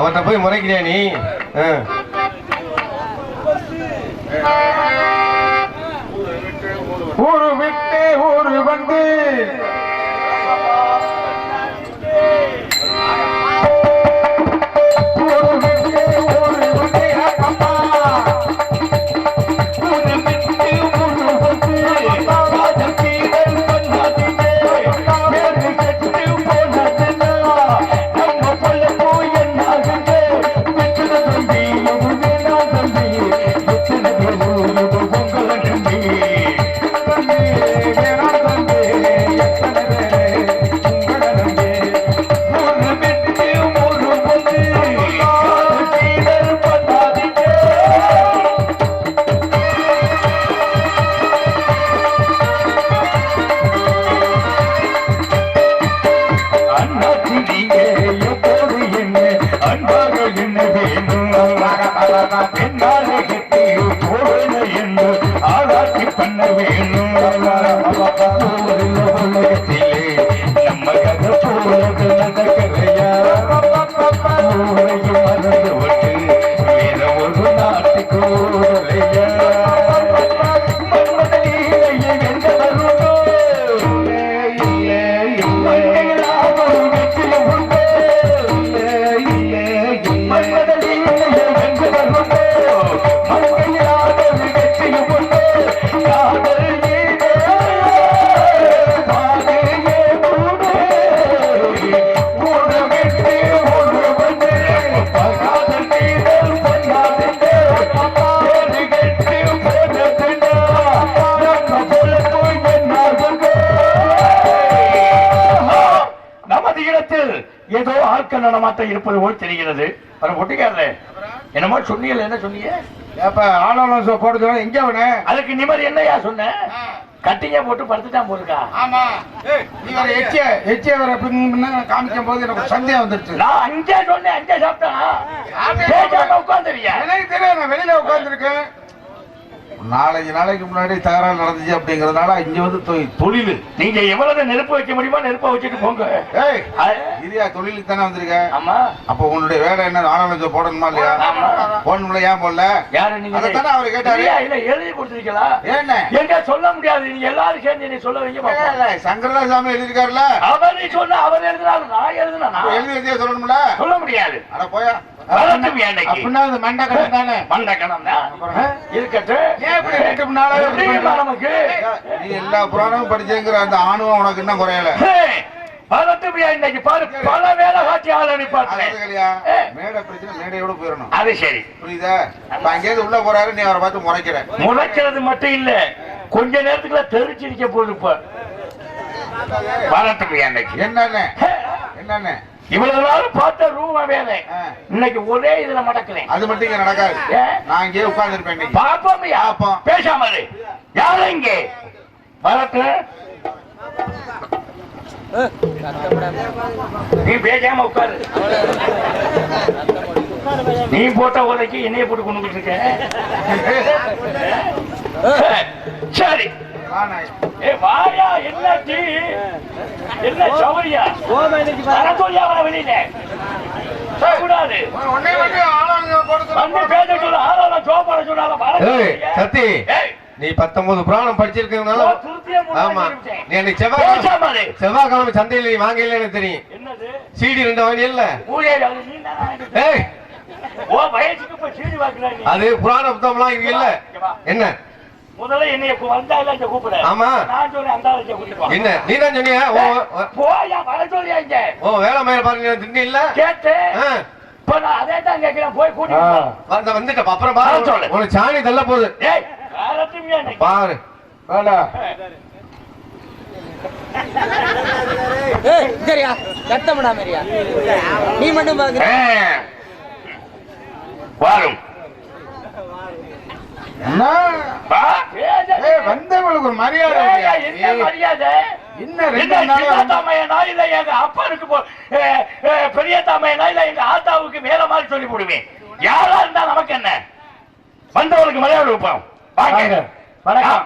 அவர்கிட்ட போய் முறைக்கிறியா நீ? ஊரு விட்டு ஊரு வந்து ஏதோ ஆட்கள் நடமாட்டம் இருப்பது போல் தெரிகிறது. என்னமோ சொன்னீங்க, என்ன சொன்னீங்க? போட்டு எங்க அதுக்கு நிம்மதி என்னையா சொன்ன? கட்டிங்க போட்டு படுத்துட்டான் போருக்கா? ஆமா, காமிக்கும் போது எனக்கு சந்தேகம் வந்துருச்சு. நான் அங்கே சொன்னேன், அங்கே சாப்பிட்டேன். உட்காந்துருக்கேன், எனக்கு தெரியும், நான் வெளியில உட்காந்துருக்கேன். நாளைக்கு முன்னாடி தகராறு நடந்துச்சு அப்படிங்கறதுனால இங்க வந்து தொழில் நீங்க எவ்வளவு நெருப்பு வைக்க முடியுமா நெருப்ப வச்சுட்டு போங்க. இதையா தொழிலுக்கு தானே வந்திருக்க? ஆமா. அப்ப உன்னுடைய வேலை என்ன? ஆனந்த போடணுமா இல்லையா? போடணும்ல, ஏன் போடல? யாரு நீங்க? அதானே அவரு கேட்டாரு. இல்ல எழுதி கொடுத்துருக்கீங்களா? என்ன எங்க சொல்ல முடியாது, நீங்க எல்லாரும் சேர்ந்து நீ சொல்ல வைங்க. சங்கரதாஸ் சாமி எழுதிருக்காருல, அவர் நீ சொன்ன அவர் எழுதினாலும் நான் எழுதுனா எழுதி சொல்லணும்ல, சொல்ல முடியாது. அட போயா, எல்லா புராணமும் படிச்சேங்கிற அந்த ஆணுவம் உனக்கு இன்னும் குறையல. இன்னைக்கு பாரு, பல வேலை காட்சி மேடை பிரச்சனை மேடையோட போயிடணும். அது சரி, புரியுதா? அங்கேயிருந்து உள்ள போறாரு, நீ அவரை பார்த்து முறைக்கிற. முறைக்கிறது மட்டும் இல்ல, கொஞ்ச நேரத்துக்குள்ள தெரிச்சிருக்க போது. இப்ப என்னன்னு இவ்வளவு நாள் பார்த்த ரூம வேலை இன்னைக்கு ஒரே இதுல மடக்கிறேன். அது மட்டும் இங்க நடக்காது. நான் இங்கே உட்கார்ந்து இருப்பேன். பாப்போம், பேசாம யாரும் இங்கே வரட்டு. நீ பேசாம உட்காரு. நீ போட்ட உதைக்கு என்னைய போட்டு கொண்டு இருக்க. சரி வாயா, என்னாச்சு? என்ன சௌரியா? வரத்தோலியா வர வெளியில கூடாது. சத்தி, நீ 19 புராணம் படிச்சிருக்கிறதுனால செவ்வாய்க்கிழமை சந்தையில் நீ வாங்கல எனக்கு தெரியும். சீடி 2 வாங்கி இல்ல, அது புராண புத்தகம்லாம் இங்க இல்ல. என்ன முதல்ல என்னைய வந்தா இல்ல கூப்பிடு. ஆமா, நான் சொல்றேன் அந்த ஆளை கூப்பிடு. என்ன நீ தான் சொன்னியா? போயா வர சொல்லியா இங்க. வேலை மேல பாருங்க, திண்ணி இல்ல கேட்டு. இப்ப நான் அதே தான் கேக்குறேன், போய் கூட்டிட்டு வந்துட்ட. அப்புறம் பாரு சொல்லு, உனக்கு சாணி தள்ள போகுது. ஏய் காலத்துமியா பாரு வேலை. ஏய் சரியா கட்டமடா மேரியா, நீ மட்டும் பாக்குற. வாரும் வந்தவங்களுக்கு ஒரு மரியாதை. அப்பனுக்கு பெரிய தாமையனா இல்ல எங்க ஆத்தாவுக்கு மேல மாதிரி சொல்லி போடுவேன். யாரா இருந்தா நமக்கு என்ன? வந்தவங்களுக்கு மரியாதை வைப்போம். வணக்கம்.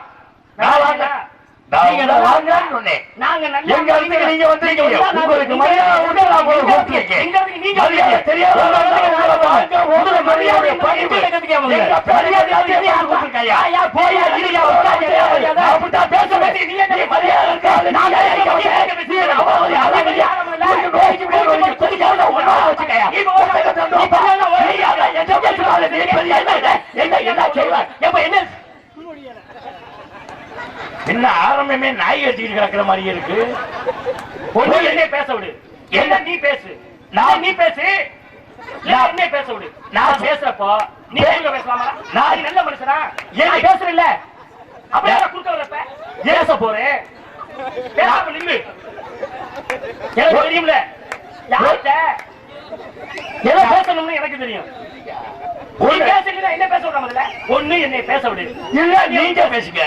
நீங்க வாங்கன்னு சொன்னேன். எங்க இடத்துக்கு நீங்க வந்திருக்கீங்க. உங்களுக்கு மரியாதை உண்டு, நான் உங்களை கூப்பிட்டிருக்கேன். மரியாதை தெரியாத உங்களுக்கு மரியாதை பணிவு. எங்க மரியாதை தெரியாத கூப்பிட்டிருக்கையா? போய் இருக்கியா? அப்படித்தான் பேச வேண்டிய நீ என்ன மரியாதை இருக்காது? நான் என்ன ஆரம்பமே நாய் கட்டிட்டு கிடக்கிற மாதிரி இருக்கு. ஒண்ணு என்ன பேச விடு. என்ன நீ பேசு. நான் நீ பேசு. என்ன பேச விடு. நான் பேசுறப்போ நீ பேசலாமா? நான் நல்ல மனுஷனா? ஏன் பேசுறல? அப்ப என்ன குறுக்க வரப்ப பேச போறேன். பேசாம நில்லு. எனக்கு தெரியும்ல யார்கிட்ட எதை பேசணும்னு எனக்கு தெரியும். என்ன பேச விடாமல ஒண்ணு என்னை பேச விடு. இல்ல நீங்க பேசுங்க.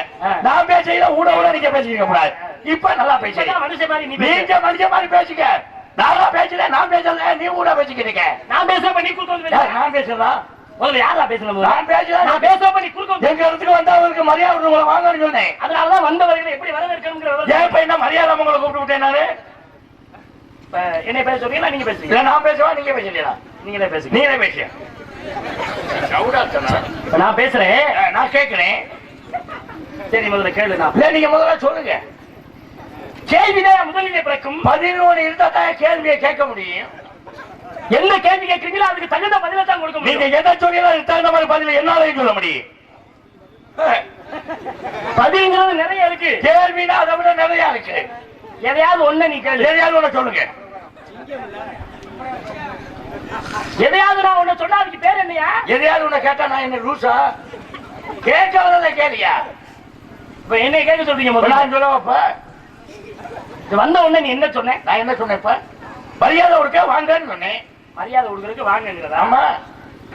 நான் பேசல ஊட ஊட நீங்க பேசிக்க கூடாது. இப்ப நல்லா பேசுங்க. மனுஷன் மாதிரி நீங்க மனுஷன் மாதிரி பேசுங்க. நானா பேசல, நான் பேசல, நீ ஊட பேசிக்கிறீங்க. நான் பேசுறப்ப நீ குறுக்க வந்து நான் பேசுறதா? முதல்ல யாரா பேசணும்? நான் பேசல. நான் பேசுறப்ப நீ குறுக்க வந்து எங்க இடத்துக்கு வந்தவங்களுக்கு மரியாதை உங்களை வாங்கன்னு சொன்னேன். அதனாலதான் வந்தவர்களை எப்படி வரவேற்கணும்ங்கிற ஏன் இப்ப என்ன மரியாதை உங்களை கூப்பிட்டு விட்டேன் நானு? என்ன பேச சொல்றீங்களா? நீங்க பேசுறீங்க. நான் பேசுவா, நீங்க பேசுறீங்களா? நீங்களே பேசுங்க. நீங்களே பேசுங்க. நான் பேசுறேன், நான் கேட்கிறேன். சரி முதல்ல கேளு. நீங்க முதல்ல சொல்லுங்க. கேள்விதான் முதலிலே பிறக்கும். பதில் ஒன்று இருந்தா தான் கேள்வியை கேட்க முடியும். என்ன கேள்வி கேட்கிறீங்களோ அதுக்கு தகுந்த பதில தான் கொடுக்க முடியும். நீங்க எதை சொல்லி தகுந்த மாதிரி பதில என்னாலையும் சொல்ல முடியும். பதில்ங்கிறது நிறைய இருக்கு. கேள்வினா அதை விட நிறைய இருக்கு. எதையாவது ஒண்ணு நீ கேள்வி, எதையாவது ஒண்ணு சொல்லுங்க. எதையாவது நான் உன்ன சொன்னா அதுக்கு பேர் என்னையா? எதையாவது உன்ன கேட்டா நான் என்ன லூசா? கேட்கறத கேளியா? இப்ப என்ன கேட்க சொல்றீங்க? முதல்ல நான் சொல்லவப்ப வந்த உடனே நீ என்ன சொன்ன? நான் என்ன சொன்னேன்? இப்ப மரியாதை கொடுக்க வாங்கன்னு சொன்னேன். மரியாதை கொடுக்கறதுக்கு வாங்குங்கிறதா? ஆமா.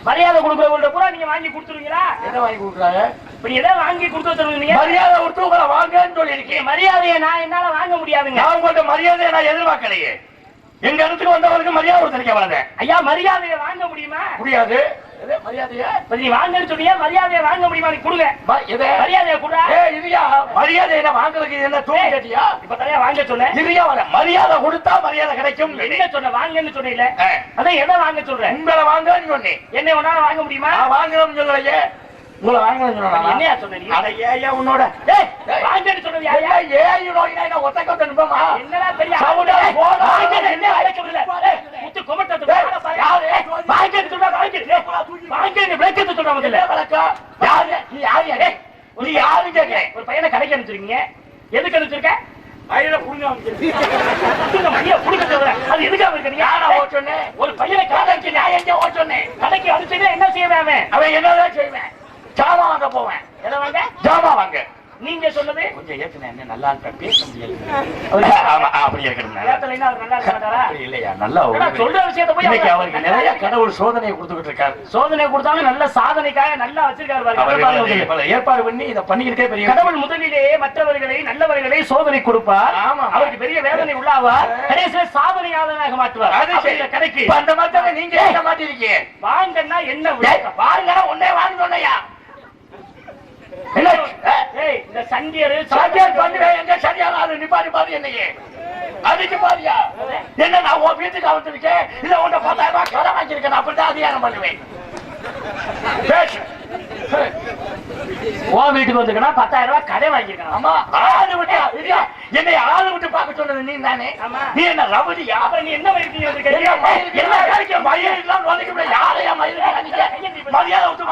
மரியாதை கொடுக்கறவங்கள்ட்ட பூரா நீங்க வாங்கி கொடுத்துருவீங்களா? எதை வாங்கி கொடுக்குறாங்க? இப்ப எதை வாங்கி கொடுத்து வச்சிருக்கீங்க? மரியாதை கொடுத்து உங்களை வாங்கன்னு சொல்லி இருக்கேன். மரியாதையை நான் என்னால வாங்க முடியாதுங்க. நான் உங்கள்ட்ட மரியாதையை நான் எதிர்பார்க்கலையே. எங்க இடத்துக்கு வந்தவருக்கு மரியாதை கொடுத்திருக்க வளர்ந்தேன். ஐயா மரியாதையை வாங்க முடியுமா? முடியாது. மரியாதையா நீ வாங்கன்னு சொன்னீங்க. மரியாதையை வாங்க முடியுமா? நீ கொடுங்க. மரியாதையை கொடுறா. இல்லையா மரியாதை என்ன வாங்குறதுக்கு என்ன தூக்கி கேட்டியா? இப்ப தனியா வாங்க சொன்ன. இல்லையா மரியாதை கொடுத்தா மரியாதை கிடைக்கும். என்ன சொன்ன? வாங்கன்னு சொன்னீங்க. அதான் எதை வாங்க சொல்றேன்? உங்களை வாங்கன்னு சொன்னேன். என்ன உன்னால வாங்க முடியுமா? வாங்கணும்னு சொல்லலையே. உங்களை வாங்கணும்னு சொன்னா என்னையா சொன்னீங்க? அட ஏயா உன்னோட வாங்கன்னு சொன்னது யாரையா? ஏய் நோயினா ஒத்த கொத்த நிப்பமா. என்னடா பெரிய சவுடா போடா. வாங்கன்னு என்ன அழைக்க முடியல. முத்து கொமட்டது யாரு? வாங்கன்னு சொன்னா வாங்கன்னு. வாங்கன்னு விளக்கத்து சொல்ற முதல்ல. விளக்கம் யாரு? நீ யாரு? நீ யாரு கேக்குற? ஒரு பையனை கடைக்கு அனுப்பிச்சிருக்கீங்க. எதுக்கு அனுப்பிச்சிருக்க? பையனை புடுங்க அனுப்பிச்சிருக்கீங்க. மைய புடுங்க சொல்ற. அது எதுக்கு அனுப்பிச்சிருக்கீங்க? யாரா ஓ சொன்னே? ஒரு பையனை கடைக்கு நான் எங்க ஓ சொன்னேன்? கடைக்கு அனுப்பிச்சீங்க என்ன செய்வேன்? அவன் என்னதான் செய்வேன்? ஜாமா வாங்க போவேன். எதை வாங்க? ஜாமா வாங்க. நீங்க சொன்னது கொஞ்சம் ஏத்துனே. என்ன நல்லா இருக்க பேச முடியல. ஆமா அப்படி இருக்கணும். ஏத்தலைனா அவர் நல்லா இருக்க மாட்டாரா? இல்லையா நல்லா சொல்ற விஷயத்தை போய் இன்னைக்கு அவருக்கு நிறைய கடவுள் சோதனையை கொடுத்துக்கிட்டு இருக்காரு. சோதனை கொடுத்தாலும் நல்ல சாதனைக்காக நல்லா வச்சிருக்காரு பாருங்க. ஏற்பாடு பண்ணி இதை பண்ணிக்கிட்டே பெரிய கடவுள் முதலிலேயே மற்றவர்களை நல்லவர்களை சோதனை கொடுப்பார். அவருக்கு பெரிய வேதனை உள்ளாவார். கடைசியில் சாதனையாளனாக மாற்றுவார். கடைக்கு அந்த மாதிரி நீங்க என்ன மாட்டிருக்கீங்க? வாங்கன்னா என்ன? வாங்கன்னா ஒன்னே வாங்க சொன்னையா? இந்த சண்டியர் பண்ணுவேன். எங்க சரியான நிப்பாடி பாரு. என்னையே அதுக்கு பாரியா? என்ன நான் உன் வீட்டுக்கு வந்துருக்கேன். இல்ல உன்னை 10,000 ரூபாய் கடை வாங்கியிருக்கேன். அப்படித்தான் அதிகாரம் பண்ணுவேன். உன் வீட்டுக்கு வந்துருக்கா 10,000 ரூபாய் கடை வாங்கியிருக்கேன். ஆமா ஆளு விட்டு என்னை ஆளு விட்டு பார்க்க சொன்னது நீ தானே? நீ என்ன ரவுடியா? அப்புறம் நீ என்ன வயிற்று வந்திருக்க? யாரையா மரியாதை விட்டு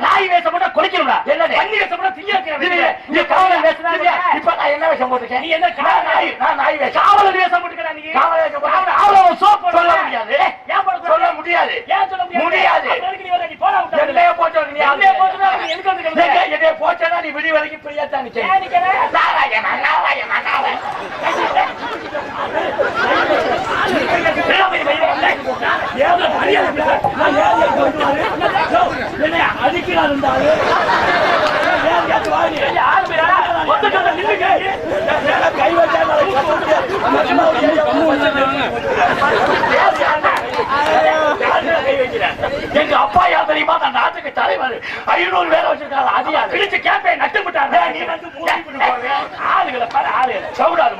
நாய் வேஷம் போட்டா குளிக்கணும்டா. என்ன இப்ப நான் என்ன வேஷம் போட்டுருக்கேன்? நீ என்ன நாய் வேஷம் காவலர் வேஷம் போட்டுக்கிறேன். நீ சொல்ல முடியாது. சொல்ல முடியாது. முடியாது. போச்சா நீ விடி வரைக்கும் பிரியாத்தான் அடிக்கிறார். கை வச்சா எங்க அப்பா யார் தெரியுமா? அந்த நாட்டுக்கு தலைவர். 500 வேலை வச்சிருக்காங்க. அதிகா கிழிச்சு கேப்பை நட்டு விட்டாங்க. நீ வந்து ஆளுகளை பாரு, ஆளுகளை சவுடாது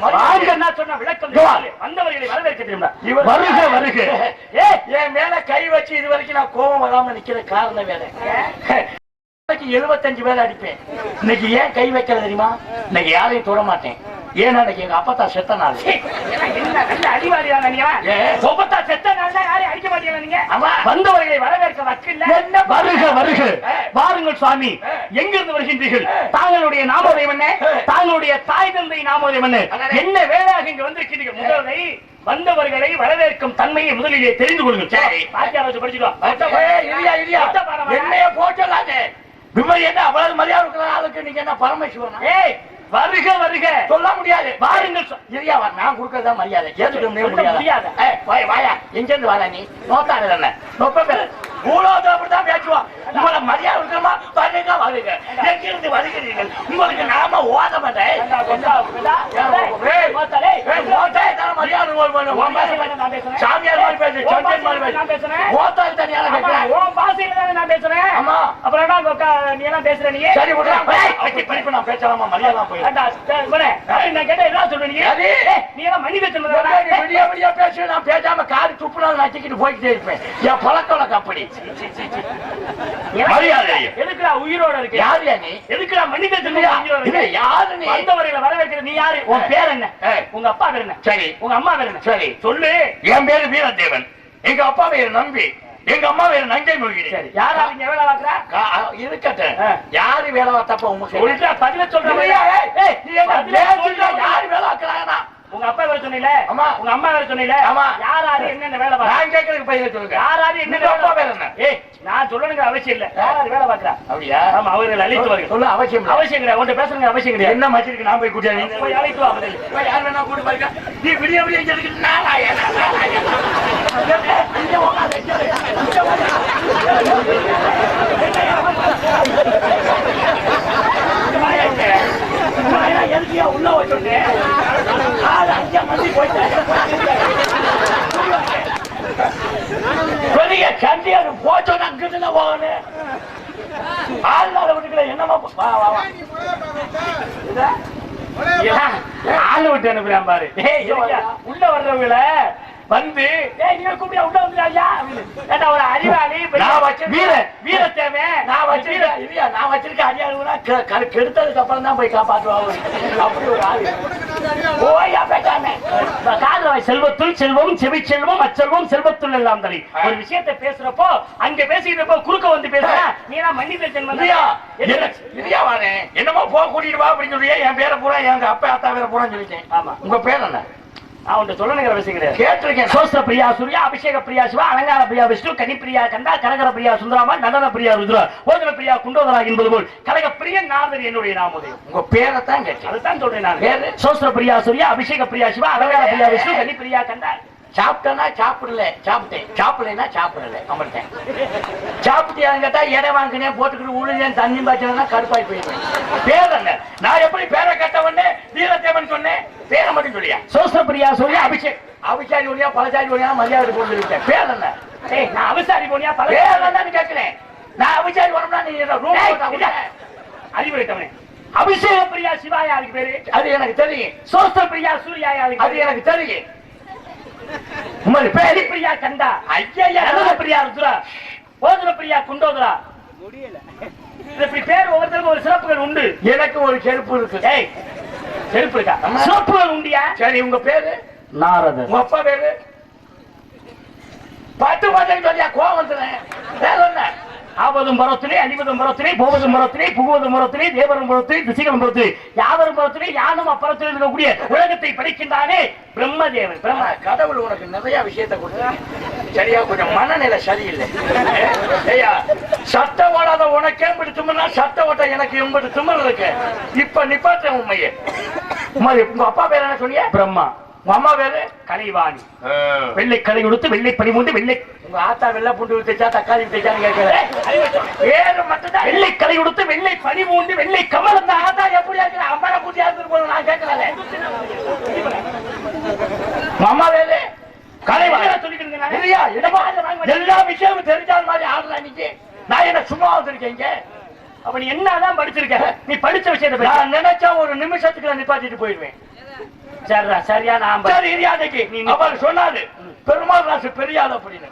என்ன சொன்ன விளக்கம் வந்தவர்களை வரவேற்க தெரியுமா? வருக வருக. என் மேல கை வச்சு இது வரைக்கும் நான் கோபம் வராம நிக்கிற காரணம் வேற. 75 வேலை அடிப்பேன். இன்னைக்கு ஏன் கை வைக்கல தெரியுமா? இன்னைக்கு யாரையும் தொட மாட்டேன். ஏன்னா இன்னைக்கு எங்க அப்பத்தா செத்த நாள். வந்தவர்களை வரவேற்க வக்கில்ல. வருக வருக. வாருங்கள் சுவாமி. எங்கிருந்து வருகின்றீர்கள்? தாங்களுடைய நாமோதயம் என்ன? தாங்களுடைய தாய் தந்தை நாமோதயம் என்ன? என்ன வேலையாக இங்க வந்திருக்கிறீர்கள்? முதலை வந்தவர்களை வரவேற்கும் தன்மையை முதலிலே தெரிந்து கொள்ளுங்கள். என்னைய போட்டலாங்க விமரி என்ன அவ்வளவு மரியாதை இருக்கிற ஆளுக்கு நீங்க என்ன பரமேஸ்வரன்? வருக வருக சொல்ல முடியாது. வாருங்கள். சரியா நான் கொடுக்கறதா மரியாதை. ஏத்துக்க முடியாது. வாயா எங்க இருந்து வாடா நீ? நோத்தாரு தானே நொப்ப பேரு பூலோகத்துல அப்படித்தான் பேசுவோம். உங்களை மரியாதை இருக்கிறமா வருக வருக. எங்கிருந்து வருகிறீர்கள்? உங்களுக்கு நாம ஓத மாட்டேன். சாமியார் மாதிரி பேசு, சந்தியன் மாதிரி பேசு. ஓத்தாரு தனியால பேசுறேன். பேசுறேன். ஆமா அப்புறம் நீ எல்லாம் பேசுற நீ சரி விடுறேன். நான் பேசலாமா? மரியாதை போய் நான் கேட்ட என்ன சொல்றீங்க? நீ எல்லாம் மணி பேச நான் பேசாம காரி துப்புனாலும் நச்சுக்கிட்டு போய்கிட்டே இருப்பேன். என் பழக்க வழக்கம் அப்படி. எதுக்குடா உயிரோட இருக்கு? யாரு நீ? எதுக்குடா மனித யாரு நீ? வந்தவர்களை வரவேற்கிற நீ யாரு? உன் பேர் என்ன? உங்க அப்பா பேர் என்ன? சரி உங்க அம்மா பேர் என்ன? சரி சொல்லு. என் பேரு வீரதேவன். எங்க அப்பா பேரு நம்பி. எங்க அம்மா வேற நங்கை மொழி. யாரா நீங்க வேலை பார்க்கற? இருக்கட்டும். யாரு வேலை பார்த்தப்ப உங்களுக்கு பதில சொல்றேன். யாரு வேலை பார்க்கறாங்கனா உங்க அப்பா வேற சொன்னீல? ஆமா. உங்க அம்மா வேற சொன்னீல? ஆமா. யாராரு என்னென்ன வேலை பார்க்கற? நான் கேக்குறதுக்கு பதில சொல்லுங்க. யாராரு என்னென்ன அப்பா வேற என்ன? நான் சொல்லணுங்க அவசியம் இல்ல. யாராரு வேலை பார்க்கறா? அப்படியே. ஆமா அவர்கள் அழைத்து வாங்க. சொல்ல அவசியம் இல்ல. அவசியம் இல்ல. உன்கிட்ட பேசணுங்க அவசியம் இல்ல. என்ன மச்சிருக்கு நான் போய் கூட்டியா? நீ போய் அழைத்து வா முதல்ல. போய் யார் வேணா கூட்டி பாருங்க. நீ விடிய விடிய இங்க இருக்கு. நாராயணா நாராயணா. இங்க உட்காரு. எதுக்கியா உள்ள வச்சுட்டு அஞ்சா மந்தி போயிட்டேன். பெரிய சண்டியாரு போச்சோன்னு அங்கிட்டு போகணும். ஆள்நாள விட்டுக்கல என்னமா ஆளு விட்டு அனுப்புறான் பாரு. உள்ள வர்றவங்கள வந்து கூப்பிடியா உள்ள வந்துடாயா ஒரு அறிவாளி வீர தேவை. நான் வச்சிருக்க அறிவாளுனா கெடுத்ததுக்கு அப்புறம் தான் போய் காப்பாற்றுவாங்க. அப்படி ஒரு ஆளு ஓயா பேசாம காதலாய் செல்வத்துள் செல்வம் செவி செல்வம் அச்செல்வம் செல்வத்துள் எல்லாம் தனி. ஒரு விஷயத்தை பேசுறப்போ அங்க பேசிக்கிறப்போ குறுக்க வந்து பேசுற நீ மன்னித ஜென்மம் என்னமோ போ கூட்டிட்டு வா அப்படின்னு சொல்லியே என் பேரை பூரா எங்க அப்பா அத்தா பேரை பூரா சொல்லிட்டேன். ஆமா உங்க பேர் என்ன? அவன் சொல்லணுங்கிற அவசியம் கிடையாது. கேட்டிருக்கேன். சோஸ்திர பிரியா சூர்யா அபிஷேக பிரியா சிவா அலங்கார பிரியா விஷ்ணு கனி பிரியா கண்டா கனகர பிரியா சுந்தராமா நடன பிரியா ருத்ரா ஓதன பிரியா குண்டோதரா என்பது போல் கனக பிரியன் நாரதர் என்னுடைய நாமோதயம். உங்க பேரை தான் கேட்டேன். அதுதான் சொல்றேன் நான். பேரு சோஸ்திர பிரியா சூர்யா அபிஷேக பிரியா சிவா அலங்கார பிரியா விஷ்ணு கனி பிரியா கண்டா. சாப்பிட்டேன்னா சாப்பிடல சாப்பிட்டேன் சாப்பிடலைன்னா சாப்பிடல அமர்த்தேன். சாப்பிட்டியான்னு கேட்டா எடை வாங்கினேன் போட்டுக்கிட்டு உழுந்தேன் தண்ணி பாய்ச்சனா கருப்பாய் போயிருவேன். பேர் என்ன? நான் எப்படி பேரை கட்டவனே வீரதேவன் சொன்னேன். பேரை மட்டும் சொல்லியா? சோஸ்திர பிரியா சூர்யா அபிஷேக் அபிஷாரி ஒழியா பலசாரி ஒழியா மரியாதை போட்டு இருக்கேன். பேர் என்ன? நான் அபிசாரி போனியா பல பேர் என்னன்னு கேட்கிறேன். நான் அபிசாரி வரணும்னா நீ அறிவுரைத்தவனே. அபிஷேக பிரியா சிவாயா அதுக்கு பேரு. அது எனக்கு தெரியும். சோஸ்திர பிரியா சூர்யா அது எனக்கு தெரியும். பிரியா கண்டா ஐயா பிரியா ருத்ரா ஓதன பிரியா குண்டோதரா பேர் ஒவ்வொருத்தருக்கும் ஒரு சிறப்புகள் உண்டு. எனக்கு ஒரு செருப்பு இருக்கு. செருப்பு இருக்கா? சிறப்புகள் உண்டியா? சரி உங்க பேரு? நாரதர். உங்க அப்பா பேரு? 10 சொல்லியா கோவம் வந்துறேன். வேற என்ன? ஆவதும் பரத்திலே அழிவதும் பரத்திலே போவதும் பரத்திலே புகுவதும் பரத்திலே தேவரும் பரத்திலே திசைகளும் பரத்திலே யாவரும் பரத்திலே யானும் அப்பறத்தில் இருக்கக்கூடிய உலகத்தை படிக்கின்றானே பிரம்மதேவன். பிரம்ம கடவுள் உனக்கு நிறைய விஷயத்தை கொடுத்தாங்க. சரியா? கொஞ்சம் மனநிலை சரியில்லை. சட்ட ஓடாத உனக்கே பிடிச்சும்னா சட்ட ஓட்ட எனக்கு எம்பது திமிர் இருக்கு. இப்ப நிப்பாட்ட உண்மையே. உங்க அப்பா பேர் என்ன சொன்னீங்க? பிரம்மா. உங்க அம்மா பேரு? கலைவாணி. வெள்ளை கலை கொடுத்து வெள்ளை பனிமூண்டு வெள்ளை. உங்க ஆத்தா வெள்ளை பூண்டு விட்டுச்சா தக்காளி விட்டுச்சான்னு கேட்கிறேன். வெள்ளை கலை கொடுத்து வெள்ளை பனிமூண்டு வெள்ளை கமல். அந்த ஆத்தா எப்படியா இருக்கிற அம்மாவை கூட்டியா இருந்து நான் கேட்கல. அம்மா பேரு? கலைவாணி. எல்லா விஷயமும் தெரிஞ்சால் மாதிரி ஆடுறா இன்னைக்கு. நான் என்ன சும்மா சும்மா வந்திருக்கீங்க. அப்ப நீ என்னதான் படிச்சிருக்க? நீ படிச்ச விஷயத்தை நான் நினைச்சா ஒரு நிமிஷத்துக்கு நிப்பாட்டிட்டு போயிடுவேன். சரிடா, சரியா? நான் சரி இரியாதைக்கு அவர் சொன்னாரு பெருமாள் ராசு பெரியாத அப்படின்னு.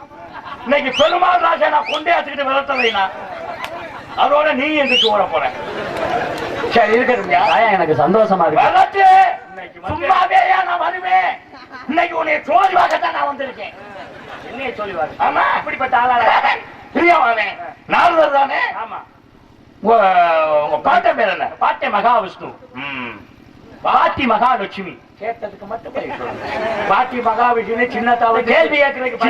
இன்னைக்கு பெருமாள் ராசை நான் கொண்டே வச்சுக்கிட்டு விளட்டலைனா அதோட நீ எந்திரிச்சு ஓட போற. சரி இருக்கட்டும்யா, எனக்கு சந்தோஷமா இருக்கு. சும்மாவே நான் வருவேன். இன்னைக்கு உன்னை சோழி வாக்கத்தான் நான் வந்திருக்கேன். என்னைய சோழி வாக்க? ஆமா, அப்படிப்பட்ட ஆளா பிரியாவானே நாரதர் தானே? ஆமா. உங்க பாட்ட பேர் என்ன? பாட்டை மகாவிஷ்ணு. பாட்டி மகாலட்சுமி. கேட்டதுக்கு மட்டும் பாட்டி மகாவிஷ்ணு சின்னத்தாவை கேள்வி கேட்கறதுக்கு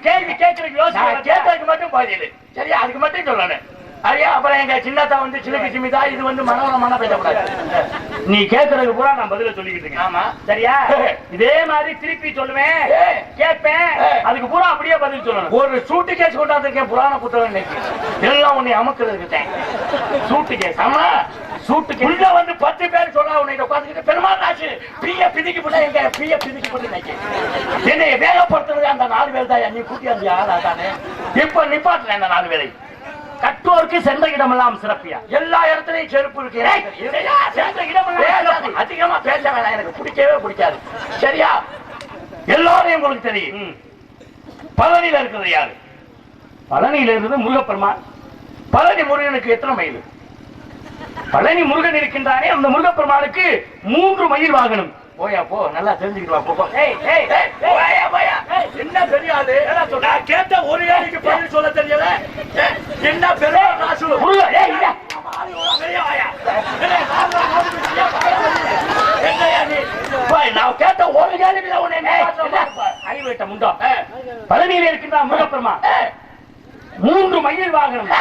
கேள்வி கேட்கறதுக்கு யோசிச்சு கேட்டதுக்கு மட்டும் பதில் சரியா? அதுக்கு மட்டும் சொல்லணும். ஐயா அப்புறம் எங்க சின்னத்தா வந்து சிலுக்கு சிமிதா இது வந்து மனோரமான பேசக்கூடாது. நீ கேட்கறதுக்கு பூரா நான் பதில சொல்லிக்கிட்டு இருக்கேன். ஆமா சரியா? இதே மாதிரி திருப்பி சொல்லுவேன், கேட்பேன், அதுக்கு பூரா அப்படியே பதில் சொல்லணும். ஒரு சூட்டு கேஸ் கொண்டாந்துருக்கேன் புராண புத்தகம் இன்னைக்கு. எல்லாம் உன்னை அமுக்கிறதுக்கு சூட்டு கேஸ். ஆமா சூட்டு உள்ள வந்து 10 பேர் சொல்ல உன்னை உட்காந்துக்கிட்டு பெருமாள் ராசு பிரிய பிதிக்கி போட எங்க பிரிய பிதிக்கி போட்டு என்னை வேகப்படுத்துறது அந்த 4 பேர் தான். நீ கூட்டி அந்த ஆளா தானே? இப்ப நிப்பாட்டுறேன் அந்த 4 பேரை. கட்டோருக்கு சென்ற இடமெல்லாம் சிறப்பியா? எல்லா இடத்துலயும் செருப்பு இருக்கு. அதிகமா பேச வேணாம், எனக்கு பிடிக்கவே பிடிக்காது. சரியா? எல்லாரையும் உங்களுக்கு தெரியும். பழனியில இருக்கிறது யாரு? பழனியில இருக்கிறது முருகப்பெருமான். பழனி முருகனுக்கு எத்தனை மைல்? பழனி முருகன் இருக்கின்றானே அந்த முருகப்பெருமானுக்கு 3 மயில் வாகனம். போயா போ, நல்லா தெரிஞ்சுக்கலாம். என்ன தெரியாது? நான் கேட்ட ஒரு கேள்விக்கு பதில் சொல்ல தெரியல. என்ன பெருமாள் ராசு நான் கேட்ட ஒரு கேள்வி அறிவிட்ட முண்டா. பழனியில் இருக்கின்ற முருகப்பெருமான் 3 மயில் வாகனம்.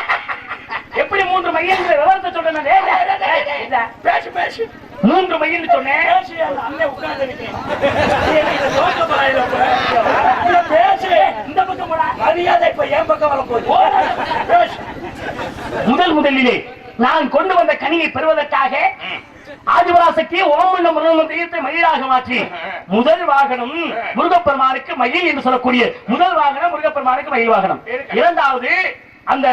எப்படி 3 மயில் விவரத்தை சொல்றேன்? பேசு பேசு. 3 மயில் சொன்னேன். இந்த பக்கம் மரியாதை இப்ப என் பக்கம் வர போகுது. முதலிலே நான் கொண்டு வந்த கனியை பெறுவதற்காக ஆதிபராசக்தியை ஓமண்ட முருகத்தை மயிலாக மாற்றி முதல் வாகனம் முருகப்பெருமானுக்கு மயில் என்று சொல்லக்கூடிய முதல் வாகனம் முருகப்பெருமானுக்கு மயில் வாகனம். இரண்டாவது அந்த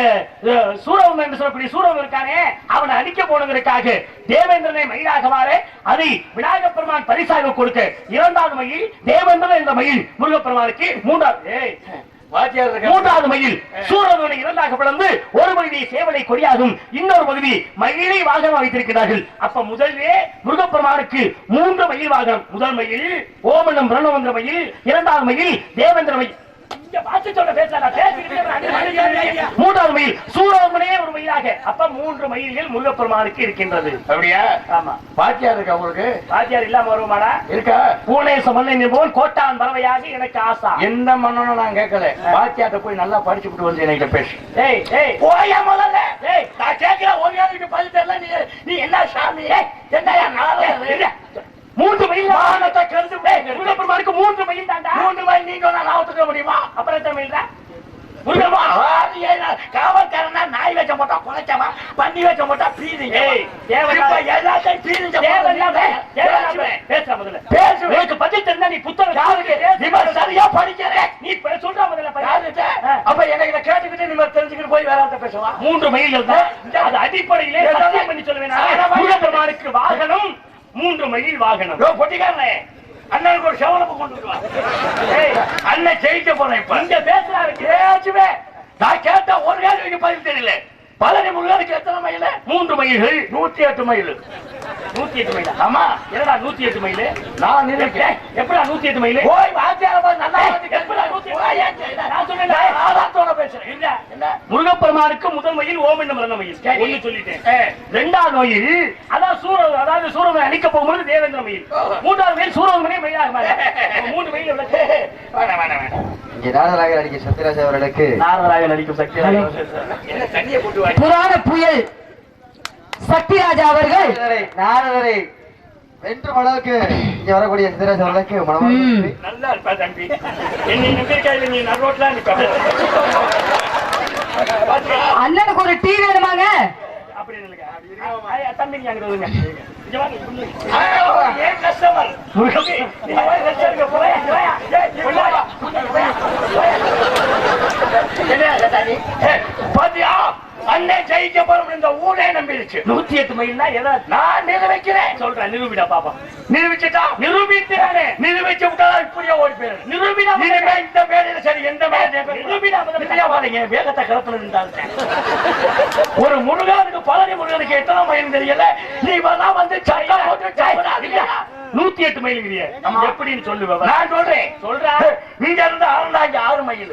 சூரவன் என்று சொல்லக்கூடிய சூரவன் இருக்கானே அவனை அடிக்க போனதற்காக தேவேந்திரனை மயிலாக மாற அதை விநாயகப் பெருமான் பரிசாக கொடுக்க 2வது மயில் தேவேந்திரன் என்ற மயில் முருகப்பெருமானுக்கு 3வது மயில் சூரவனை 2ஆக பிளந்து ஒரு பகுதி சேவலை கொடியாகும், இன்னொரு பகுதி மயிலை வாகனம் வைத்திருக்கிறார்கள். அப்ப முதலே முருகப்பெருமானுக்கு 3 மயில் வாகனம். முதல் மயில் ஓமண்டம் பிரணவந்திர மயில், 2வது மயில் தேவேந்திர மயில். 3வது மயில் சூரவனே ஒரு மயிலாக. அப்ப 3 மயில்கள் முருகப்பெருமானுக்கு இருக்கின்றது. அப்படியா? ஆமா. பாத்தியார் இருக்கா உங்களுக்கு? பாத்தியார் இல்லாம வருமாடா? இருக்கா? பூனே சமன்னை போல் கோட்டான் பறவையாக எனக்கு ஆசா. என்ன பண்ணணும் நான் கேட்கல. பாத்தியார்ட்ட போய் நல்லா படிச்சுட்டு வந்து என்கிட்ட பேசு. ஏய் ஏய் போயா முதல்ல. ஏய் நான் கேட்கிற ஒரு கேள்விக்கு பதில் தெரியல. நீ என்ன சாமி? என்னையா நாளே 3 மயில் வாகனத்தை கருது முருகப்பெருமானுக்கு 3 மயில் தாண்டா. 3 மயில் நீங்க நான் ஒத்துக்க முடியுமா? அப்புறம் எத்தனை மயில் தான்? காவல்காரனா நாய் வைக்க மாட்டான், குலைச்சமா பண்ணி வைக்க மாட்டான், பீதிங்க. எல்லாத்தையும் பீதிங்க. பேச முதல்ல பேசு. உனக்கு பதில் தெரிஞ்சா நீ புத்தகம் சரியா படிக்கிறேன். நீ சொல்ற முதல்ல அப்ப எனக்கு கேட்டுக்கிட்டு நீ தெரிஞ்சுக்கிட்டு போய் வேற பேசுவா. 3 மயில்கள் தான். அது அடிப்படையிலே சத்தியம் பண்ணி சொல்லுவேன். முருகப்பெருமானுக்கு வாகனம் 3 மயில் வாகனம். பொட்டிக்காரனே அண்ணனுக்கு ஒரு செவனப்பு கொண்டு வருவான். அண்ணன் ஜெயிக்க போறேன். இப்ப இங்க பேசுறாரு பேசுவே. நான் கேட்ட ஒரு கேள்விக்கு பதில் தெரியல. பழனி முருகனுக்கு எத்தனை மயில்? 3 மயில்கள். 108 மயில். 108 மயில். ஆமா என்னடா 108 மயில்? நான் நினைக்கிறேன். எப்படா 108 மயில்? போய் வாத்தியார நல்லா எப்படா 108? நான் சொன்னேன் ஆதாரத்தோட பேசுறேன். இல்ல என்ன? முருகப்பெருமானுக்கு முதல் மயில் ஓமண்டம் பிறந்த மயில். ஒண்ணு சொல்லிட்டேன். 2வது மயில் அதான் சூரவன், அதாவது சூரவனை அழிக்க போகும்போது தேவேந்திர மயில். 3வது மயில் சூரவனே மயிலாக மாற. 3 மயில் எவ்வளவு? வேணாம் வேணாம் வேணாம். இங்கே நாரதராக நடிக்கும் சத்யராஜ் அவர்களுக்கு நாரதராக நடிக்கும் சத்யராஜ் என்ன தண்ணியை போட்டு புராண புயல் சத்யராஜ் அவர்கள் நாரதரை வென்று அளவுக்கு இங்க வரக்கூடிய சத்யராஜ் அவர்களுக்கு மனமார்ந்த நல்லா இருப்பா தம்பி. என்னை நம்பிக்கையில நீ நரோட்ல நிப்ப. அண்ணனுக்கு ஒரு டீ வேணுமாங்க? அப்படி இல்லைங்க. தம்பிங்க அங்க வருங்க. இங்க வாங்க. ஏன் கஸ்டமர் நீ போய் ரெஸ்ட் எடுக்க போறேன். பாத்தியா அண்ணே ஜெயிக்க போறோம் இந்த ஊரே நம்பிடுச்சு. 108 மைல்னா எதை நான் நிரூபிக்கிறேன் சொல்றேன். நிரூபிடா பாப்பா. நிரூபிச்சுட்டா நிரூபித்தானே. நிரூபிச்சு விட்டா இப்படியே ஓடி போயிரு. நிரூபிடா இனிமே இந்த மேடையில சரி எந்த மேடையில நிரூபிடா முதல்ல வாங்க. வேகத்தை கலப்பல இருந்தாங்க. ஒரு முருகனுக்கு பழனி முருகனுக்கு எத்தனை மைல் தெரியல. நீ வந்து சட்டா போட்டு 108 மைல் எப்படின்னு சொல்லுவேன். நான் சொல்றேன். இங்க இருந்து ஆரண்டாங்க 6 மைல்.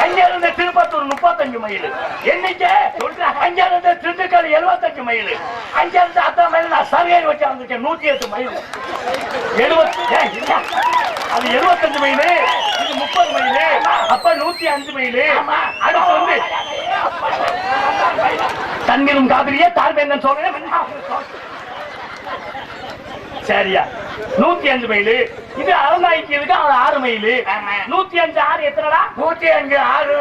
அங்க இருந்து திருப்பத்தூர் 35 மைல். என்னைக்கு சொல்றேன். அங்க இருந்து திண்டுக்கல் 75 மைல். அங்க இருந்து அத்தனை மைல் நான் சர்வே வச்சு வந்திருக்கேன். 108 மைல். 70 அது 75 மைல். இது 30 மைல். அப்ப 105 மைல். அடுத்து வந்து தண்ணீரும் காவிரியே தாழ்வேந்தன் சொல்றேன். சரியா 105 மைல். இது அறந்தாய்க்கு இருக்கு 6 மைல். 105 6 எத்தனடா? 105 6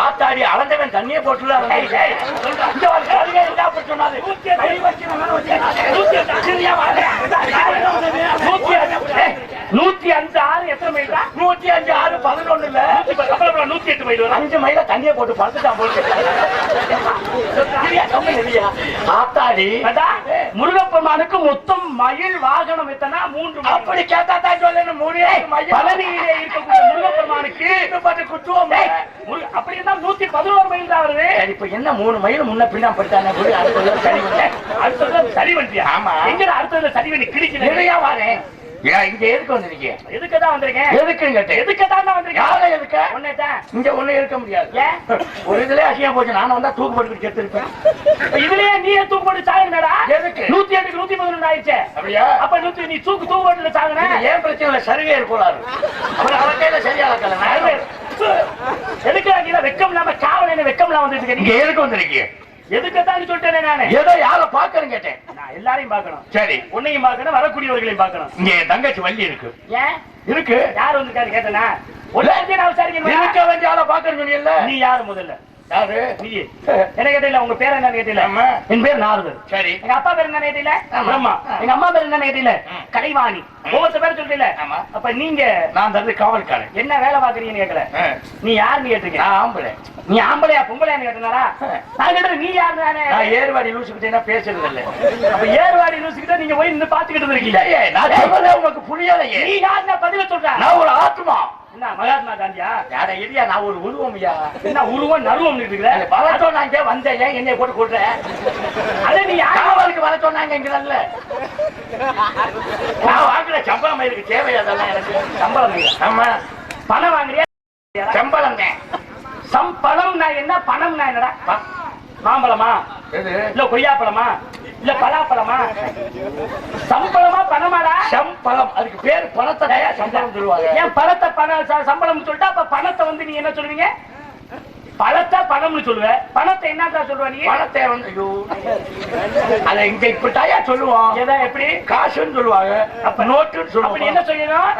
ஆத்தாடி அளந்தவன் தண்ணியை போட்டுல 105 6 எத்தனை மைல்டா? 105 6 11 இல்ல. அப்புறம் 108 மைல். 5 மைல தண்ணியை போட்டு படுத்துட்டான் போட்டு. ஆத்தாடி முருகப்பெருமானுக்கு மொத்தம் மயில் வாகனம் எத்தனா 3. அப்படி கேட்டா தான் சொல்லணும். பழனியிலே இருக்கக்கூடிய முருகப்பெருமானுக்கு குத்துவோம். அப்படி இருந்தா 111 மைல் தான் வருது. இப்ப என்ன 3 மைல் முன்ன பின்னா படுத்தானே. அடுத்தது சரி வண்டியா? ஆமா. எங்க அடுத்தது சரி வண்டி கிடைக்கல. வரேன். இங்க எதுக்கு வந்திருக்கீங்க? எதுக்குதான் வந்திருக்கேன். எதுக்குன்னு கேட்டேன். எதுக்குதான் வந்திருக்கேன். யாரை எதுக்கு? ஒன்னேதான். இங்க ஒண்ணு இருக்க முடியாது. ஒரு இதுலயே அசியா போச்சு. நான் வந்தா தூக்கு போட்டு செத்துருப்பேன். இதுலயே நீயே தூக்கு போட்டு சாகுனடா. எதுக்கு? 108க்கு 111 ஆயிடுச்சு. அப்படியா? அப்ப நீ தூக்கு போட்டு சாகுன. ஏன் பிரச்சனை இல்ல. சரிவே இருக்கோளாரு. அப்புறம் அவக்கையில சரியா இருக்கல. எதுக்கு நீ வெக்கம் இல்லாம காவல் வெக்கம் இல்லாம வந்துட்டு நீங்க எதுக்கு வந்திருக்கீங்க? எதுக்குதான் சொல்லிட்டேன். நானு ஏதோ யார பாக்கணும் கேட்டேன். நான் எல்லாரையும் பாக்கணும். சரி உன்னையும் பாக்கணும். வரக்கூடியவர்களையும் பாக்கணும். இங்க என் தங்கச்சி வள்ளி இருக்கு. ஏன் இருக்கு? யாரு வந்திருக்காரு கேட்டேனா? இருக்க வேண்டிய ஆளை பாக்கணும் சொன்னீங்கல்ல. நீ யாரு முதல்ல? யாரு நீ? என்ன கேட்டீங்களா? உங்க பேர் என்ன கேட்டீங்களா? என் பேர் நாரதர். சரி. எங்க அப்பா பேர் என்ன கேட்டீங்களா? பிரம்மா. எங்க அம்மா பேர் என்ன கேட்டீங்களா? கலைவாணி. ஒவ்வொரு பேர் சொல்றீங்களா? அப்ப நீங்க நான் தந்து காவல்காரன். என்ன வேலை பாக்குறீங்கன்னு கேட்கல. நீ யாருன்னு கேட்டீங்க? நான் ஆம்பளை. நீ ஆம்பளையா பொம்பளையான்னு கேட்டனாரா? நான் கேட்டேன். நீ யாரு? நான் ஏர்வாடி லூசுக்கிட்டே பேசுறது இல்ல. அப்ப ஏர்வாடி லூசுக்கிட்ட நீங்க போய் நின்று பாத்துக்கிட்டு இருக்கீங்க. நான் சொல்றதே உங்களுக்கு புரியலையே. நீ யாருன்னா பதில சொல்ற. நான் ஒரு ஆத்மா. என்ன மகாத்மா காந்தியா? யார இல்லையா? நான் ஒரு உருவம். என்ன உருவம் நருவம் இருக்கிற? வர சொன்னாங்க வந்தேன். என்னை போட்டு கொடுறேன். அதே நீ யாருக்கு வர சொன்னாங்க? இங்கல்ல நான் வாங்குற சம்பளம் இருக்கு. தேவையா? அதெல்லாம் எனக்கு சம்பளம் இல்லை. ஆமா பணம் வாங்குறியா? சம்பளம் தான். சம்பளம் நான் என்ன? பணம் நான் என்னடா? மாம்பழமா இல்ல கொய்யாப்பழமா இல்ல பலாப்பழமா? சம்பளமா பணமாடா? சம்பளம். அதுக்கு பேர் பணத்தை சம்பளம் சொல்லுவாங்க. ஏன் பணத்தை சம்பளம் சொல்லிட்டா அப்ப பணத்தை வந்து நீ என்ன சொல்லுவீங்க? பழத்தை பணம்னு சொல்லுவேன். பணத்தை என்னதான் சொல்லுவா நீ? பணத்தை வந்து அத இங்க இப்படித்தாயா சொல்லுவோம். ஏதா எப்படி? காசுன்னு சொல்லுவாங்க. அப்ப நோட்டுன்னு சொல்லுவாங்க. என்ன சொல்லணும்?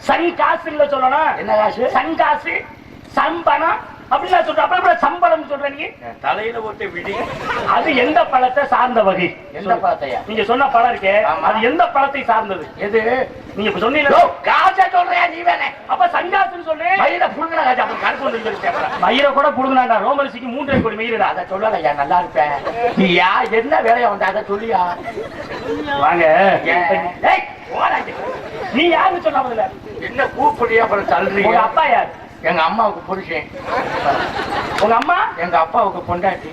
சன் காசுன்னு சொல்லணும். என்ன காசு? சன் காசு. சம்பணம் அப்படின்னு சொல்ற. அப்புறம் சம்பளம் சொல்ற நீ தலையில போட்டு விடி. அது எந்த பழத்தை சார்ந்த வகை? எந்த பழத்தையா? நீங்க சொன்ன பழம் இருக்கே அது எந்த பழத்தை சார்ந்தது? எது நீங்க இப்ப சொன்னீங்க? காசை சொல்றியா நீ? வேணே அப்ப சங்காசுன்னு சொல்லு. மயிரை புடுங்கின காசு. அப்ப கருப்பு மயிரை கூட புடுங்கினாண்டா. ரோமரிசிக்கு 3 கோடி மயிரா. அதை சொல்லலையா? நல்லா இருப்பேன். நீ யா என்ன வேலையா வந்த? அதை சொல்லியா? வாங்க நீ யாருன்னு சொன்ன முதல்ல? என்ன கூப்பிடுறியா? அப்புறம் தள்ளுறீங்க. அப்பா யாரு? எங்க அம்மாவுக்கு புருஷன். உங்க அம்மா? எங்க அப்பாவுக்கு பொண்டாட்டி.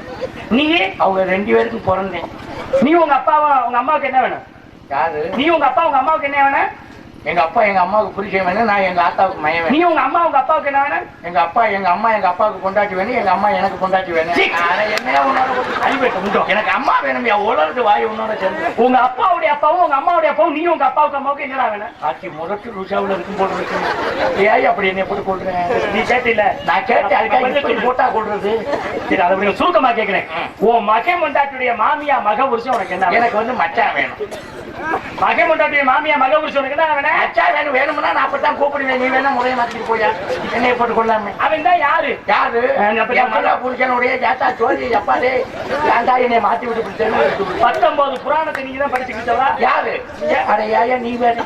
நீ? அவங்க 2 பேருக்கும் பிறந்தேன். நீ உங்க அம்மாவுக்கு என்ன வேணும்? யாரு? நீ உங்க அம்மாவுக்கு என்ன வேணும்? எங்க அப்பா எங்க அம்மாவுக்கு புருஷன் வேணும். நான் எங்க ஆத்தாவுக்கு மயம் வேணும். நீ உங்க அப்பாவுக்கு என்ன வேணும்? எங்க அம்மா எங்க அப்பாவுக்கு பொண்டாட்டி வேணும். எங்க அம்மா எனக்கு பொண்டாட்டி வேணும். எனக்கு அம்மா வேணும். உலகத்து வாய் உன்னோட சேர்ந்து. உங்க அப்பாவுடைய அப்பாவும் உங்க அம்மாவுடைய அப்பாவும் நீ உங்க அப்பாவுக்கு என்னடா வேணும்? ஆட்சி முரட்டு ருஷாவில் இருக்கும் போட்டு இருக்கு. ஏன் அப்படி என்ன போட்டு கொள்றேன்? நீ கேட்டில? நான் கேட்டேன். அதுக்காக போட்டா கொள்றது. சரி அதை சுருக்கமா கேட்கிறேன். உன் மகன் பொண்டாட்டியுடைய மாமியா மக புருஷன் உனக்கு என்ன? எனக்கு வந்து மச்சான் வேணும். மகன் கொண்டாட்டிய மாமியா மக புருஷனுக்கு அவன அச்சா வேணும் வேணும்னா நான் அப்பதான் கூப்பிடுவேன். நீ வேணா முறையை மாத்திட்டு போயா என்னைய போட்டு கொள்ளாம. அவன் தான் யாரு மகா புருஷனுடைய ஜாத்தா சோழி அப்பாடே ஏன்டா என்னை மாத்தி விட்டு 19 புராணத்தை நீங்க தான் படிச்சுக்கிட்டவா யாரு? அடையா நீ வேற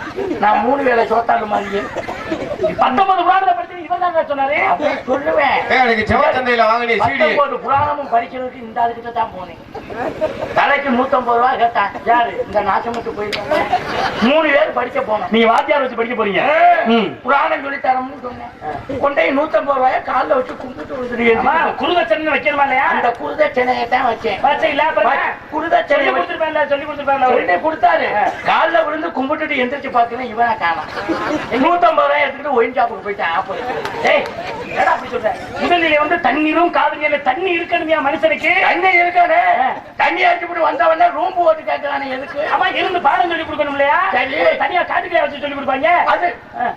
நான் 3 வேளை சோத்தாடு மாதிரி 19 புராணத்தை படிச்சு இவன் தாங்க சொன்னாரு. சொல்லுவேன் புராணமும் படிக்கிறதுக்கு இந்த ஆளுகிட்ட தான் போனேன். தலைக்கு 150 ரூபாய் கேட்டான். யாரு? இந்த நாசமுக்கு போயிருக்காங்க. 3 பேர் படிக்க போனோம். நீங்க வாத்தியார் வச்சு படிக்க போறீங்க. புராணம் சொல்லி தரணும்னு சொன்னேன். கொண்டே 150 ரூபாய் காலில் வச்சு கும்பிட்டு விடுறீங்க. குருதட்சணை வைக்கணுமா இல்லையா? அந்த குருதட்சணையை தான் வச்சேன். குருதட்சணை சொல்லி கொடுத்தாரு. காலில் விழுந்து கும்பிட்டுட்டு எந்திரிச்சு பார்த்தீங்கன்னா இவனை காணாம். 150 ரூபாய் எடுத்துக்கிட்டு ஒயின் ஷாப்புக்கு போயிட்டேன். முதலிலே வந்து தண்ணீரும் காவிரியில தண்ணி இருக்கணுமையா மனுஷனுக்கு? தண்ணி இருக்கானே. தண்ணி அடிச்சுட்டு வந்தவன ரூம் போட்டு கேட்கறானே எதுக்கு? அவன் இருந்து பாடம் சொல்லி கொடுக்கணும் இல்லையா? சரி தனியா காட்டுக்குள்ள வச்சு சொல்லி கொடுப்பாங்க.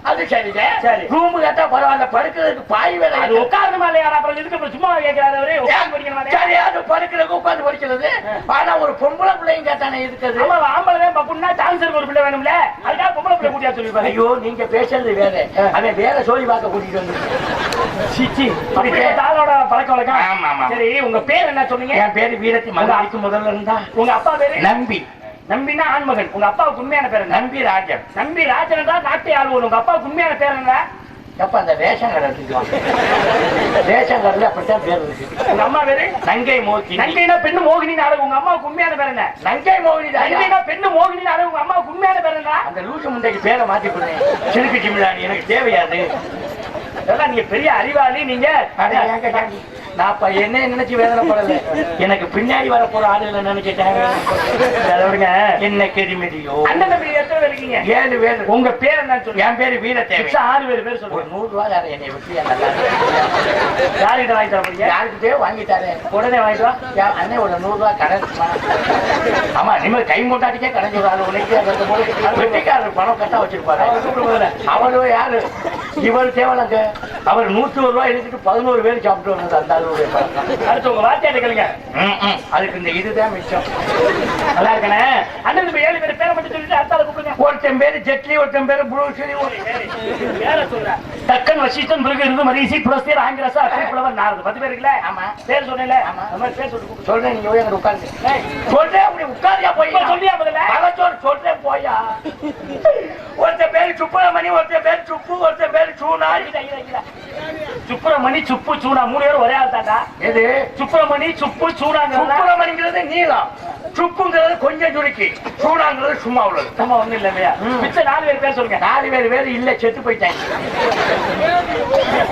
அது சரி சரி ரூம் கேட்டா பரவாயில்ல. படுக்கிறதுக்கு பாய் வேலை அது உட்காரணுமா இல்லையா? அப்புறம் எதுக்கு சும்மா கேட்கிறாரு அவரு? உட்கார்ந்து படிக்கணும். சரி அது படுக்கிறதுக்கு உட்கார்ந்து படிக்கிறது. ஆனா ஒரு பொம்பளை பிள்ளையும் கேட்டானே எதுக்கு? ஆம்பளை பப்புன்னா டான்சருக்கு ஒரு பிள்ளை வேணும்ல, அதுக்காக பொம்பளை பிள்ளை கூட்டியா சொல்லிருப்பாங்க. ஐயோ நீங்க பேசுறது வேற, அவன் வேற சொல்லி பார்க்க கூட்டிட்டு வந்து பழக்க வழக்கம். சரி உங்க பேர் என்ன சொன்னீங்க? என் பேரு வீரத்தி மகாய்க்கு முதல்ல இருந்தா. உங்க அப்பா பேரு? நம்பி. நம்பினா ஆண்மகன். உங்க அப்பாவுக்கு உண்மையான பேர்? நம்பி ராஜன். நம்பி ராஜன் தான் நாட்டை ஆளுவோம். உங்க அப்பாவுக்கு உண்மையான பேர் என்ன? அப்ப அந்த ரேஷன் கடை எடுத்துக்கலாம். ரேஷன் கடையில அப்படித்தான் பேர் இருக்கு. உங்க அம்மா பேரு? நங்கை மோகினி. நங்கைனா பெண்ணு மோகினி நாடு. உங்க அம்மாவுக்கு உண்மையான பேர் என்ன? நங்கை மோகினி. நங்கைனா பெண்ணு மோகினி நாடு. உங்க அம்மாவுக்கு உண்மையான பேர் என்ன? அந்த லூசு முண்டைக்கு பேரை மாத்தி போடுறேன். சிறுக்கு ஜிமிலானி எனக்கு தேவையாது. நீங்க பெரிய அறிவாளி. நீங்க நான் என்ன நினைச்சு வேதனைப்படல. எனக்கு பின்னாடி வர போற ஆளுகளை நினைச்சிட்டாங்க. என்ன கெதிமெதியோ. அண்ணன் தம்பி எத்தனை பேர் இருக்கீங்க? 7 பேர். உங்க பேர் என்ன சொல்லுங்க? என் பேரு வீரத்தேவை. 6 பேர் சொல்லுங்க. 100 ரூபாய் யாரை என்னை விட்டு யாருக்கிட்ட வாங்கி தர முடியும்? யாருக்கிட்டே வாங்கிட்டாரு. உடனே வாங்கிட்டு வா. அண்ணே ஒரு 100 ரூபாய் கடை. ஆமா நிம்மதி கை மூட்டாட்டிக்கே கடைஞ்சு ஒரு ஆளு உனக்கு வெட்டிக்காரர் பணம் கட்டா வச்சிருப்பாரு. அவரு யாரு? இவர் தேவலங்க. அவர் 101 ரூபாய் எடுத்துட்டு 11 பேர் சாப்பிட்டு வந்தது. அந்த ஆளுடைய பழக்கம். அடுத்து உங்க வாத்தியாட்ட கேளுங்க. அதுக்கு இந்த இதுதான் மிச்சம். நல்லா இருக்கனே. அண்ணன் 7 பேர் பேரை மட்டும் சொல்லிட்டு அடுத்தால கூப்பிடுங்க. ஒருத்தன் பேரு ஜெட்லி, ஒருத்தன் பேரு புரூஸ்லி. பேரை சொல்றேன். டக்கன் வசிஷ்டன் மிருக மரிசி புரஸ்தேர் ஆங்கிரசா அக்ரிப்புலவர் நாரது 10 பேர் இருக்குல்ல? ஆமா பேர் சொன்னேன்ல. ஆமா அந்த மாதிரி பேர் சொல்லி சொல்றேன். நீங்க போய் அங்க உட்கார்ந்து சொல்றேன். அப்படி உட்காரியா போய் சொல்லியா முதல்ல பலச்சோர் சொல்றேன் போயா. ஒருத்தன் பேரு சுப்பிரமணி, ஒருத்தன் பேரு சுப்பு, ஒருத்தன் பேரு சூனா. சுப்பிரமணி சுப்பு சூனா 3 பேரும் ஒரே ஆள் தாண்டா. எது? சுப்பிரமணி சுப்பு சூனாங்க. சுப்பிரமணிங்கிறது நீளம், சுப்புங்கிறது கொஞ்சம் சுருக்கி, சூனாங்கிறது சும்மா உள்ளது. சும்மா ஒண்ணும் இல்ல இல்லையா? மிச்ச 4 பேர் சொல்லுங்க. 4 பேர் இல்ல செத்து போயிட்டாங்க.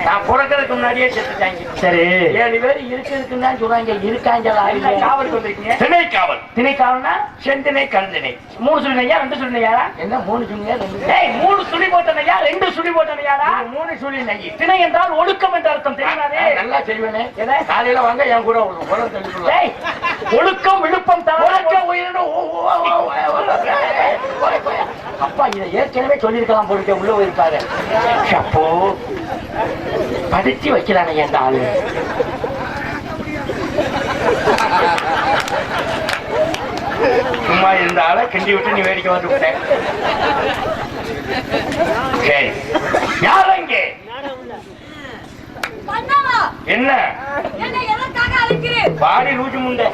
நான் பிறக்கிறதுக்கு முன்னாடியே செத்துட்டாங்க. சரி 7 பேர் இருக்குன்னு தான் சொல்றாங்க. இருக்காங்களா? காவல் சொல்றீங்க. திணை காவல். திணை காவல்னா செந்தினை கருந்தினை. 3 சொல்லினையா 2 சொல்லினையா? என்ன 3 சொல்லியா 2? ஏய் 3 சுழி போட்டனையா 2 சுழி போட்டனையாடா? 3 சுழி நகி. திணை என்றால் ஒழுக்கம் என்ற அர்த்தம். தெரியுமாடே? நல்லா செய்வேனே. என்ன காலையில வாங்க என் கூட உரம் தெளிக்கலாம். ஏய் ஒழுக்கம் விழுப்பம் தவறக்கம் உயிரினு. அப்பா இதை ஏற்கனவே சொல்லியிருக்கலாம் போட்டு உள்ள போயிருப்பாரு. அப்போ படிச்சு வைக்கிறானே எந்த ஆளு. சும்மா இருந்த ஆளை கிண்டி விட்டு நீ வேடிக்கை வந்து விட்டேன். சரி யார் இங்கே? என்ன பாடி லூச்சு முண்டை